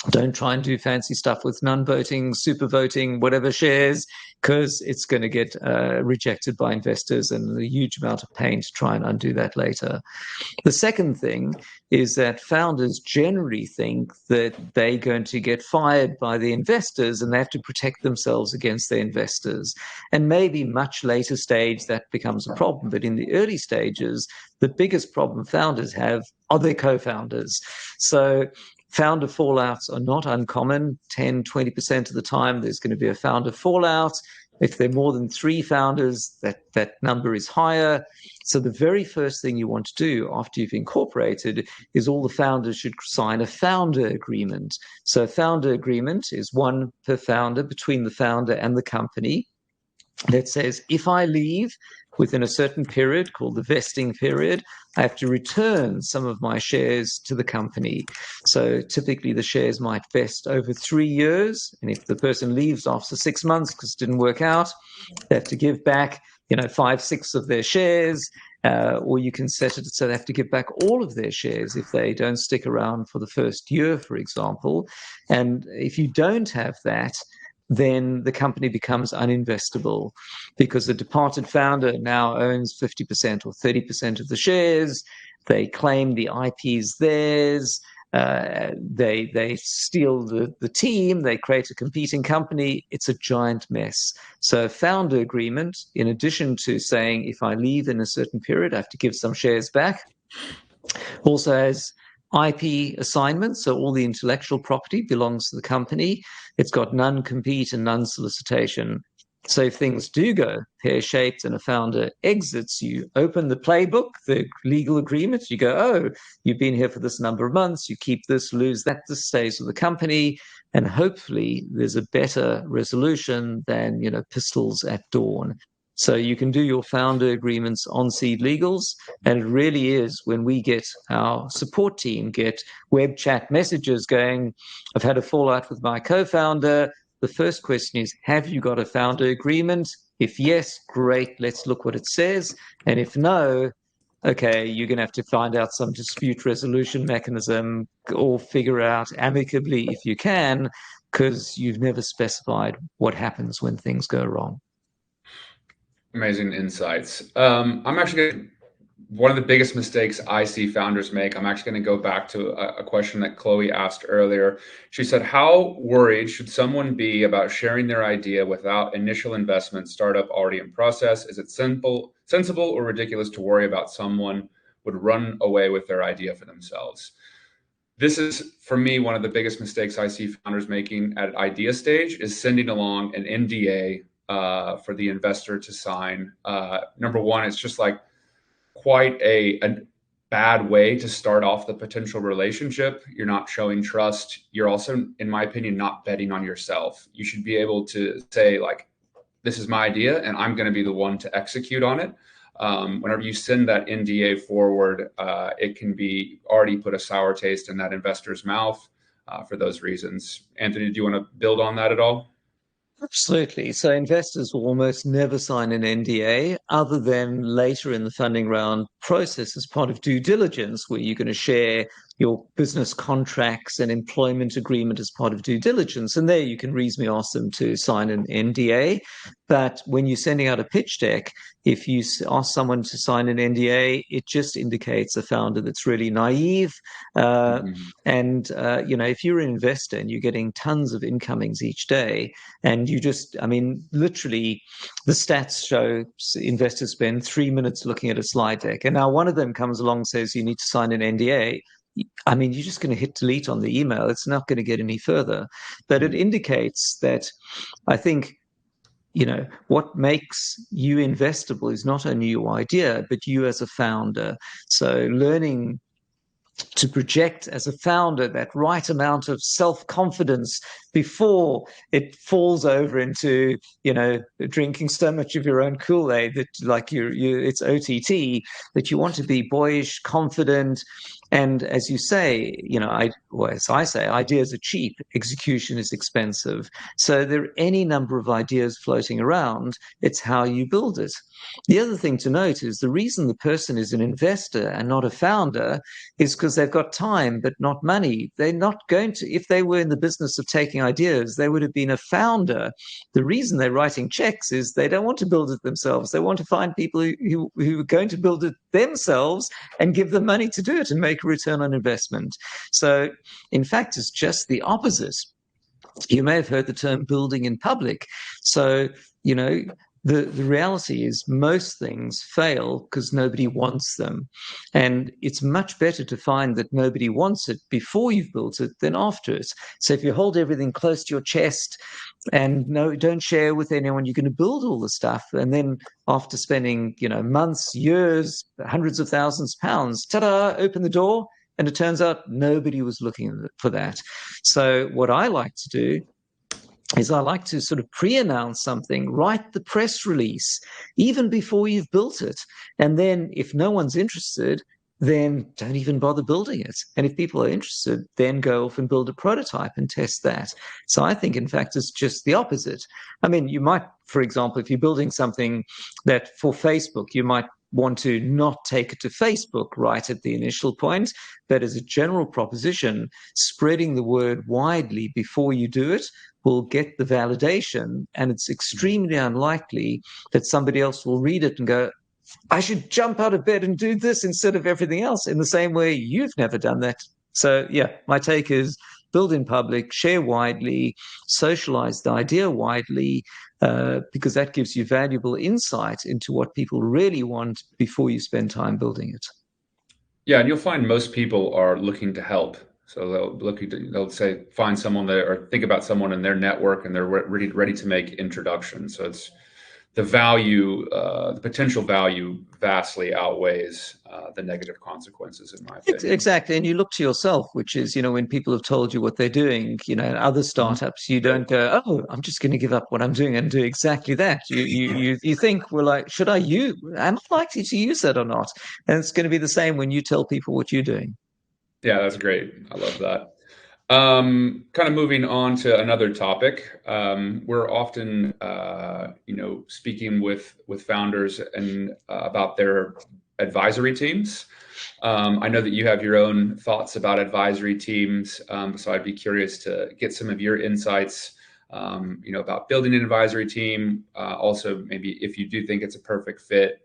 Don't try and do fancy stuff with non-voting, super voting, whatever shares, because it's going to get rejected by investors, and a huge amount of pain to try and undo that later. The second thing is that founders generally think that they're going to get fired by the investors and they have to protect themselves against their investors. And maybe much later stage that becomes a problem. But in the early stages, the biggest problem founders have are their co-founders. So founder fallouts are not uncommon. 10, 20% of the time, there's going to be a founder fallout. If there are more than 3 founders, that number is higher. So the very first thing you want to do after you've incorporated is all the founders should sign a founder agreement. So a founder agreement is one per founder between the founder and the company that says, if I leave within a certain period called the vesting period, I have to return some of my shares to the company. So typically the shares might vest over 3 years. And if the person leaves after 6 months because it didn't work out, they have to give back, 5/6 of their shares, or you can set it so they have to give back all of their shares if they don't stick around for the first year, for example. And if you don't have that, then the company becomes uninvestable because the departed founder now owns 50% or 30% of the shares. They claim the IP is theirs. They steal the team. They create a competing company. It's a giant mess. So founder agreement, in addition to saying if I leave in a certain period, I have to give some shares back, also has IP assignments, so all the intellectual property belongs to the company. It's got non-compete and non-solicitation. So if things do go pear-shaped and a founder exits, you open the playbook, the legal agreement, you go, oh, you've been here for this number of months, you keep this, lose that, this stays with the company, and hopefully there's a better resolution than, pistols at dawn. So you can do your founder agreements on SeedLegals, and it really is when we get our support team get web chat messages going, I've had a fallout with my co-founder. The first question is, have you got a founder agreement? If yes, great, let's look what it says. And if no, okay, you're going to have to find out some dispute resolution mechanism or figure out amicably if you can, because you've never specified what happens when things go wrong. Amazing insights. I'm actually one of the biggest mistakes I see founders make. I'm actually going to go back to a question that Chloe asked earlier. She said, how worried should someone be about sharing their idea without initial investment startup already in process? Is it sensible or ridiculous to worry about someone would run away with their idea for themselves? This is, for me, one of the biggest mistakes I see founders making at idea stage is sending along an NDA for the investor to sign. Number one, it's just like quite a bad way to start off the potential relationship. You're not showing trust. You're also, in my opinion, not betting on yourself. You should be able to say, like, this is my idea and I'm going to be the one to execute on it. Whenever you send that NDA forward, it can be already put a sour taste in that investor's mouth for those reasons. Anthony, do you want to build on that at all? Absolutely. So investors will almost never sign an NDA other than later in the funding round process as part of due diligence, where you're going to share your business contracts and employment agreement as part of due diligence. And there you can reasonably ask them to sign an NDA. But when you're sending out a pitch deck, if you ask someone to sign an NDA, it just indicates a founder that's really naive. And if you're an investor and you're getting tons of incomings each day, and literally the stats show investors spend 3 minutes looking at a slide deck. And now one of them comes along and says, you need to sign an NDA. You're just going to hit delete on the email. It's not going to get any further. But it indicates that I think, what makes you investable is not only your idea, but you as a founder. So learning to project as a founder that right amount of self-confidence before it falls over into, drinking so much of your own Kool-Aid that it's OTT, that you want to be boyish, confident. And as you say, as I say, ideas are cheap, execution is expensive. So there are any number of ideas floating around. It's how you build it. The other thing to note is the reason the person is an investor and not a founder is because they've got time but not money. They're not going to, if they were in the business of taking ideas, they would have been a founder. The reason they're writing checks is they don't want to build it themselves. They want to find people who are going to build it themselves and give them money to do it and make a return on investment. So in fact, it's just the opposite. You may have heard the term building in public. So, the reality is most things fail because nobody wants them. And it's much better to find that nobody wants it before you've built it than after it. So if you hold everything close to your chest and don't share with anyone, you're going to build all the stuff. And then after spending, months, years, hundreds of thousands of pounds, ta-da, open the door. And it turns out nobody was looking for that. So what I like to do is I like to sort of pre-announce something, write the press release, even before you've built it. And then if no one's interested, then don't even bother building it. And if people are interested, then go off and build a prototype and test that. So I think, in fact, it's just the opposite. You might, for example, if you're building something that for Facebook, you might want to not take it to Facebook right at the initial point, but as a general proposition, spreading the word widely before you do it will get the validation, and it's extremely unlikely that somebody else will read it and go, I should jump out of bed and do this instead of everything else, in the same way you've never done that. So yeah, my take is build in public, share widely, socialize the idea widely, because that gives you valuable insight into what people really want before you spend time building it. Yeah, and you'll find most people are looking to help. So they'll say find someone there or think about someone in their network, and they're ready to make introductions. So it's the value, the potential value vastly outweighs the negative consequences, in my opinion. Exactly. And you look to yourself, which is, when people have told you what they're doing, in other startups, you don't go, oh, I'm just going to give up what I'm doing and do exactly that. You think, well, like, am I likely to use that or not? And it's going to be the same when you tell people what you're doing. Yeah, that's great. I love that. Kind of moving on to another topic. We're often, speaking with founders and about their advisory teams. I know that you have your own thoughts about advisory teams, so I'd be curious to get some of your insights, about building an advisory team. Also, maybe if you do think it's a perfect fit,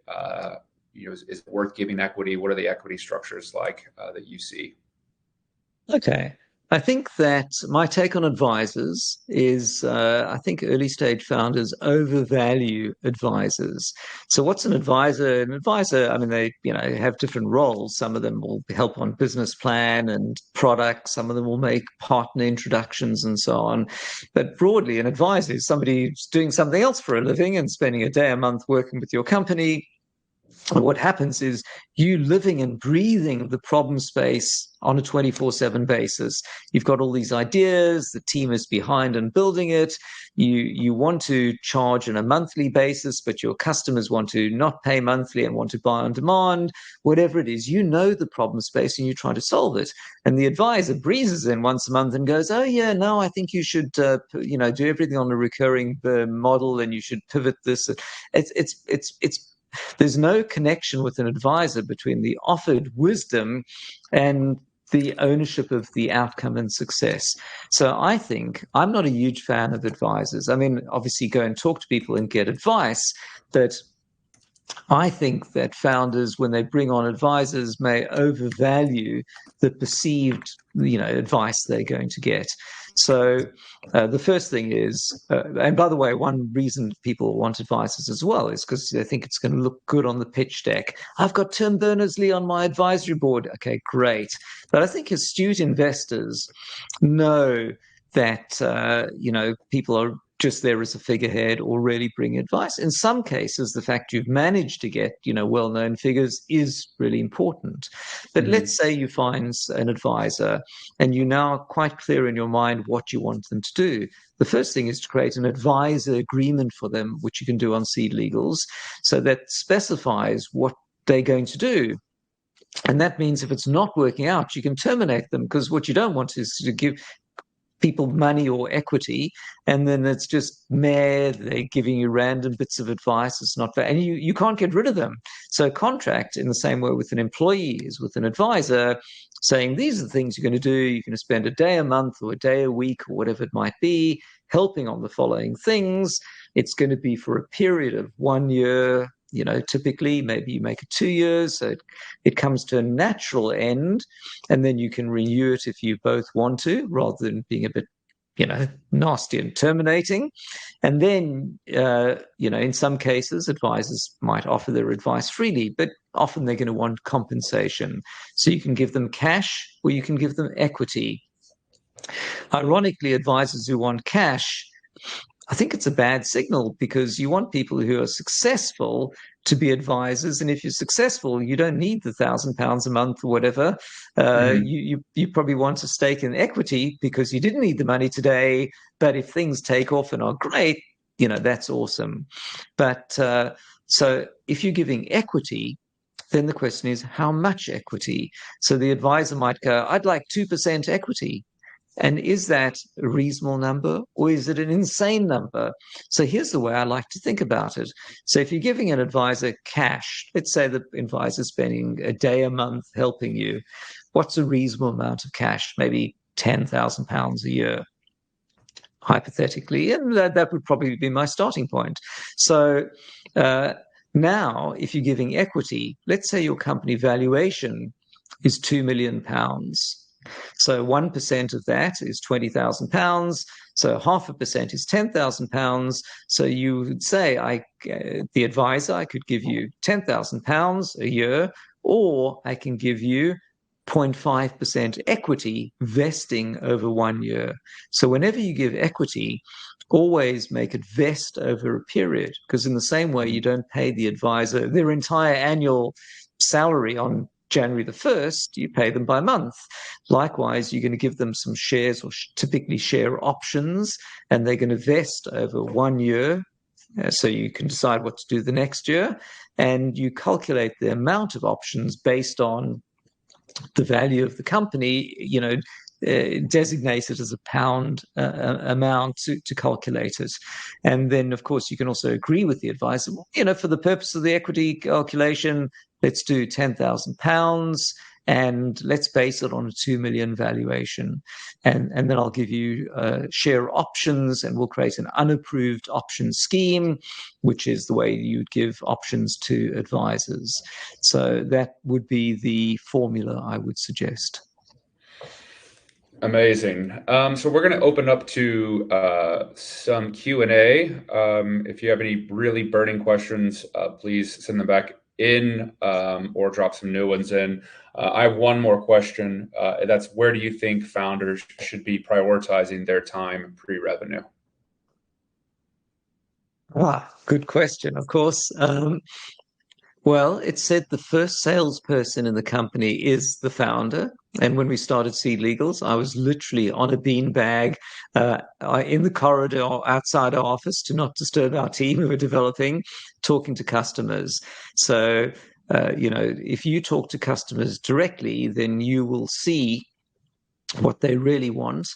is it worth giving equity? What are the equity structures like that you see? Okay. I think that my take on advisors is I think early stage founders overvalue advisors. So what's an advisor? An advisor, I mean, they have different roles. Some of them will help on business plan and product. Some of them will make partner introductions and so on. But broadly, an advisor is somebody who's doing something else for a living and spending a day a month working with your company. What happens is you living and breathing the problem space on a 24/7 basis. You've got all these ideas, the team is behind and building it. You want to charge on a monthly basis, but your customers want to not pay monthly and want to buy on demand. Whatever it is, the problem space and you try to solve it. And the advisor breezes in once a month and goes, oh yeah, no, I think you should do everything on a recurring model, and you should pivot this. It's There's no connection with an advisor between the offered wisdom and the ownership of the outcome and success. So I think I'm not a huge fan of advisors. I mean, obviously go and talk to people and get advice, but I think that founders, when they bring on advisors, may overvalue the perceived, advice they're going to get. So the first thing is, and by the way, one reason people want advisors as well is because they think it's going to look good on the pitch deck. I've got Tim Berners-Lee on my advisory board. Okay, great. But I think astute investors know that, people are just there as a figurehead or really bring advice. In some cases, the fact you've managed to get, well-known figures is really important. But let's say you find an advisor and you now are quite clear in your mind what you want them to do. The first thing is to create an advisor agreement for them, which you can do on SeedLegals, so that specifies what they're going to do. And that means if it's not working out, you can terminate them, because what you don't want is to give people money or equity, and then it's just they're giving you random bits of advice. It's not fair, and you can't get rid of them. So contract in the same way with an employee is with an advisor, saying these are the things you're going to do. You're going to spend a day a month or a day a week or whatever it might be, helping on the following things. It's going to be for a period of 1 year. Typically, maybe you make it 2 years, so it comes to a natural end, and then you can renew it if you both want to, rather than being a bit, nasty and terminating. And then, in some cases, advisors might offer their advice freely, but often they're going to want compensation. So you can give them cash or you can give them equity. Ironically, advisors who want cash, I think it's a bad signal, because you want people who are successful to be advisors. And if you're successful, you don't need the £1,000 a month or whatever. You probably want a stake in equity because you didn't need the money today. But if things take off and are great, that's awesome. But so if you're giving equity, then the question is how much equity? So the advisor might go, I'd like 2% equity. And is that a reasonable number or is it an insane number? So here's the way I like to think about it. So if you're giving an advisor cash, let's say the advisor's spending a day a month helping you, what's a reasonable amount of cash? Maybe £10,000 a year, hypothetically, and that would probably be my starting point. So now, if you're giving equity, let's say your company valuation is £2 million. So 1% of that is £20,000. So 0.5% is £10,000. So you would say, the advisor, I could give you £10,000 a year, or I can give you 0.5% equity vesting over 1 year. So whenever you give equity, always make it vest over a period, because in the same way, you don't pay the advisor their entire annual salary on January the 1st, you pay them by month. Likewise, you're going to give them some shares, or typically share options, and they're going to vest over 1 year. So you can decide what to do the next year, and you calculate the amount of options based on the value of the company, designated as a pound amount to calculate it. And then, of course, you can also agree with the advisor, for the purpose of the equity calculation, let's do £10,000 and let's base it on a 2 million valuation. And then I'll give you share options, and we'll create an unapproved option scheme, which is the way you'd give options to advisors. So that would be the formula I would suggest. Amazing. So we're going to open up to some Q&A. If you have any really burning questions, please send them back in or drop some new ones in. I have one more question. That's, where do you think founders should be prioritizing their time pre-revenue? Good question, of course. Well, it said the first salesperson in the company is the founder. And when we started SeedLegals, I was literally on a beanbag in the corridor outside our office to not disturb our team who were developing, talking to customers. So, if you talk to customers directly, then you will see what they really want.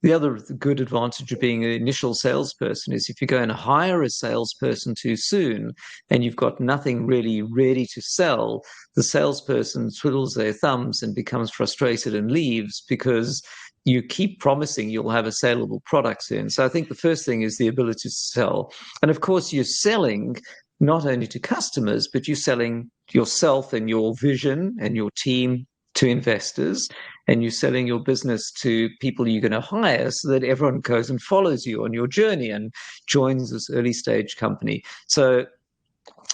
The other good advantage of being an initial salesperson is if you go and hire a salesperson too soon and you've got nothing really ready to sell, the salesperson twiddles their thumbs and becomes frustrated and leaves because you keep promising you'll have a saleable product soon. So I think the first thing is the ability to sell. And of course, you're selling not only to customers, but you're selling yourself and your vision and your team to investors, and you're selling your business to people you're going to hire so that everyone goes and follows you on your journey and joins this early stage company. So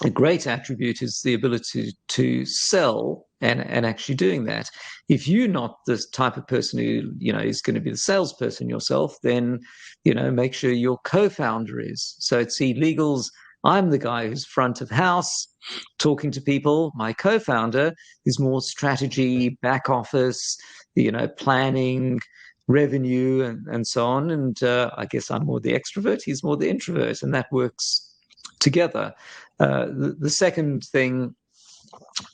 a great attribute is the ability to sell and actually doing that. If you're not the type of person who, is going to be the salesperson yourself, then, make sure your co-founder is. So at SeedLegals, I'm the guy who's front of house, talking to people. My co-founder is more strategy, back office, planning, revenue, and so on. And I guess I'm more the extrovert. He's more the introvert, and that works together. The second thing,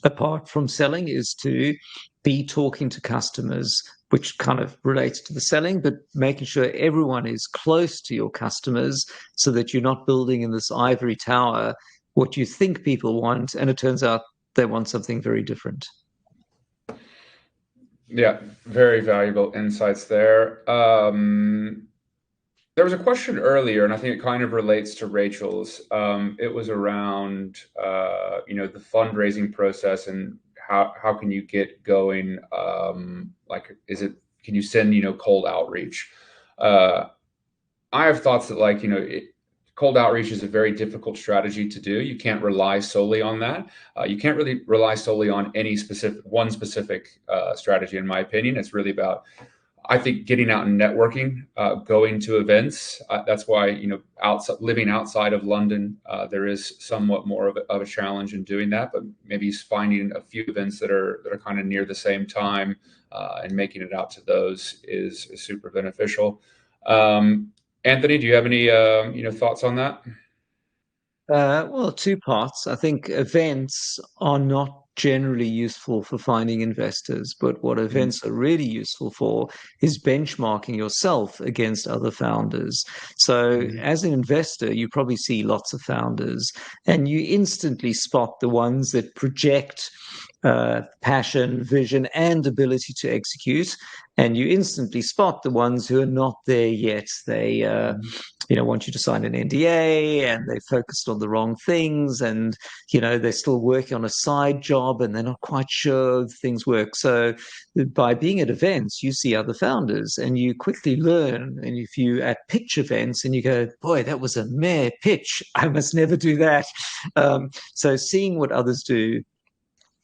apart from selling, is to be talking to customers, which kind of relates to the selling, but making sure everyone is close to your customers so that you're not building in this ivory tower what you think people want, and it turns out they want something very different. Yeah, very valuable insights there. There was a question earlier, and I think it kind of relates to Rachel's. It was around, the fundraising process and how can you get going? Can you send, cold outreach? I have thoughts that cold outreach is a very difficult strategy to do. You can't rely solely on that. You can't really rely solely on one specific strategy, in my opinion. It's really about, I think, getting out and networking, going to events. That's why, living outside of London, there is somewhat more of a challenge in doing that. But maybe finding a few events that are kind of near the same time and making it out to those is super beneficial. Anthony, do you have any thoughts on that? Well, two parts. I think events are not generally useful for finding investors, but what events are really useful for is benchmarking yourself against other founders. So as an investor, you probably see lots of founders, and you instantly spot the ones that project passion, vision, and ability to execute. And you instantly spot the ones who are not there yet. They want you to sign an NDA, and they focused on the wrong things, and they're still working on a side job, and they're not quite sure if things work. So by being at events, you see other founders, and you quickly learn. And if you at pitch events and you go, boy, that was a meh pitch, I must never do that. So seeing what others do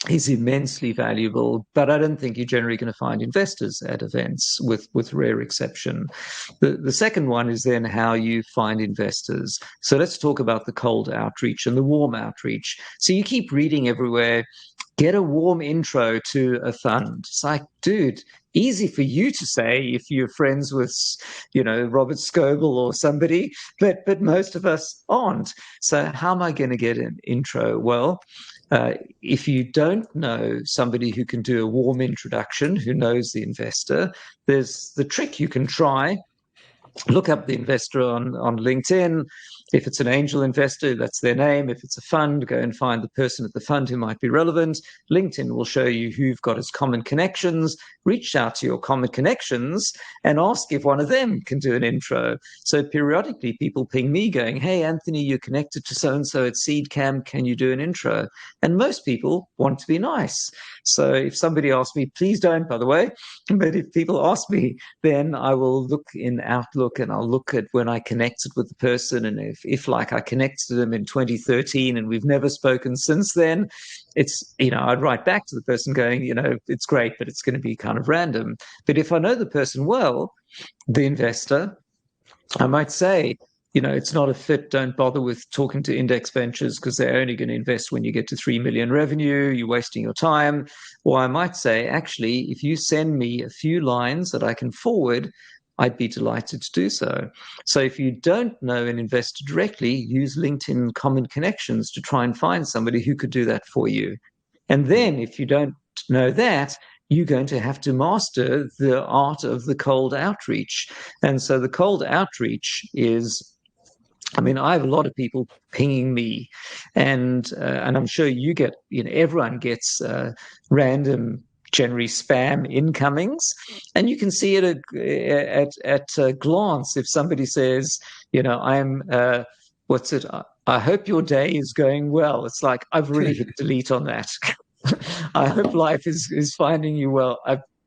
is immensely valuable, but I don't think you're generally going to find investors at events, with rare exception. The second one is then how you find investors. So let's talk about the cold outreach and the warm outreach. So you keep reading everywhere, get a warm intro to a fund. It's like, dude, easy for you to say if you're friends with, Robert Scoble or somebody, but most of us aren't. So how am I going to get an intro? Well, if you don't know somebody who can do a warm introduction, who knows the investor, there's the trick you can try. Look up the investor on LinkedIn. If it's an angel investor, that's their name. If it's a fund, go and find the person at the fund who might be relevant. LinkedIn will show you who've got as common connections. Reach out to your common connections and ask if one of them can do an intro. So periodically people ping me going, hey, Anthony, you're connected to so-and-so at SeedCamp. Can you do an intro? And most people want to be nice. So if somebody asks me, please don't, by the way, but if people ask me, then I will look in Outlook and I'll look at when I connected with the person. And if like I connected to them in 2013 and we've never spoken since then, it's, I'd write back to the person going, it's great, but it's going to be kind of random. But if I know the person well, the investor, I might say, it's not a fit. Don't bother with talking to Index Ventures because they're only going to invest when you get to 3 million revenue. You're wasting your time. Or I might say, actually, if you send me a few lines that I can forward, I'd be delighted to do so. So if you don't know an investor directly, use LinkedIn Common Connections to try and find somebody who could do that for you. And then if you don't know that, you're going to have to master the art of the cold outreach. And so the cold outreach is, I have a lot of people pinging me, and I'm sure you get, everyone gets random, generally spam incomings, and you can see it at a glance. If somebody says, I hope your day is going well. It's like, I've already hit delete on that. I hope life is finding you well.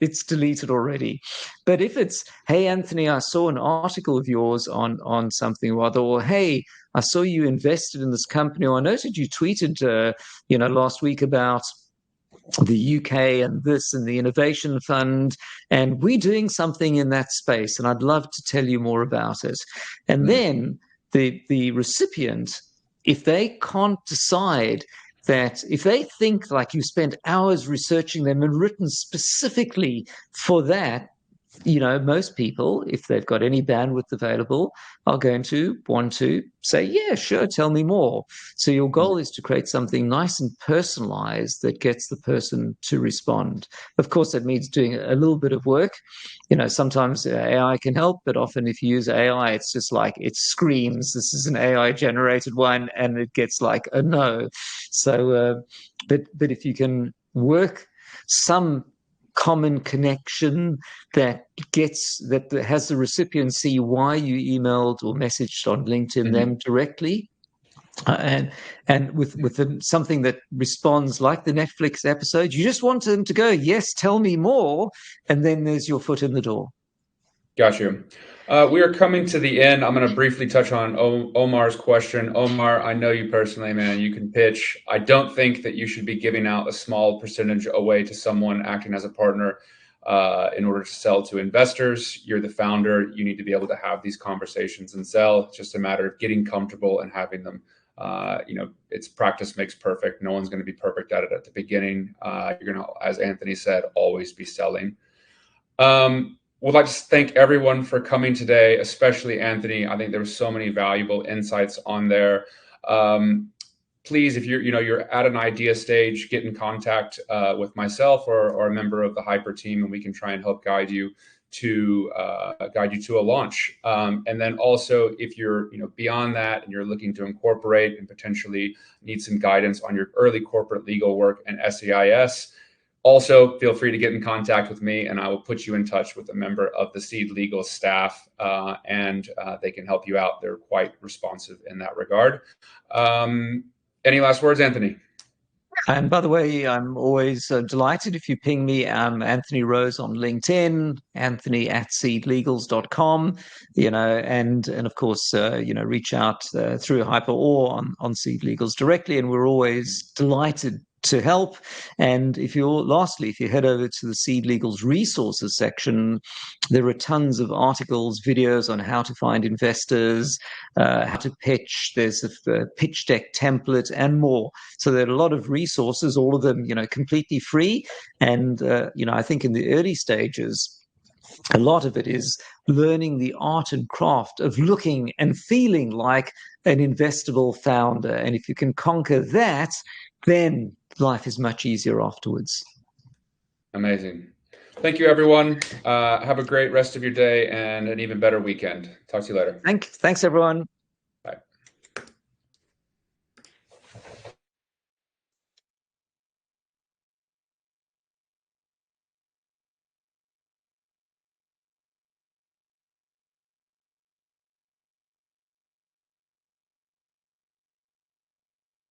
It's deleted already. But if it's, hey, Anthony, I saw an article of yours on something or other, or hey, I saw you invested in this company, or I noted you tweeted, last week about the UK and this and the innovation fund, and we're doing something in that space, and I'd love to tell you more about it. And then the recipient, if they can't decide, that if they think like you spent hours researching them and written specifically for that, most people, if they've got any bandwidth available, are going to want to say, yeah, sure, tell me more. So your goal is to create something nice and personalized that gets the person to respond. Of course, that means doing a little bit of work. Sometimes AI can help, but often if you use AI, it's just like it screams, this is an AI generated one, and it gets like a no. So, but if you can work some common connection that has the recipient see why you emailed or messaged on LinkedIn them directly, and with something that responds like the Netflix episode, you just want them to go, yes, tell me more, and then there's your foot in the door. Got you. We are coming to the end. I'm going to briefly touch on Omar's question. Omar, I know you personally, man. You can pitch. I don't think that you should be giving out a small percentage away to someone acting as a partner in order to sell to investors. You're the founder. You need to be able to have these conversations and sell. It's just a matter of getting comfortable and having them. It's practice makes perfect. No one's going to be perfect at it at the beginning. You're going to, as Anthony said, always be selling. Would like to thank everyone for coming today, especially Anthony. I think there were so many valuable insights on there. please, if you're at an idea stage, get in contact with myself or a member of the Hyper team, and we can try and help guide you to a launch. And then also, if you're beyond that and you're looking to incorporate and potentially need some guidance on your early corporate legal work and SEIS, also feel free to get in contact with me, and I will put you in touch with a member of the SeedLegals staff, and they can help you out. They're quite responsive in that regard. Any last words, Anthony? And by the way, I'm always delighted if you ping me, Anthony Rose on LinkedIn, anthony@seedlegals.com, and of course, reach out through Hyper or on SeedLegals directly. And we're always delighted to help. And lastly, if you head over to the SeedLegals resources section, there are tons of articles, videos on how to find investors, how to pitch. There's a pitch deck template and more. So there are a lot of resources, all of them, completely free. And, I think in the early stages, a lot of it is learning the art and craft of looking and feeling like an investable founder. And if you can conquer that, then life is much easier afterwards. Amazing. Thank you, everyone. Have a great rest of your day and an even better weekend. Talk to you later. Thanks, everyone.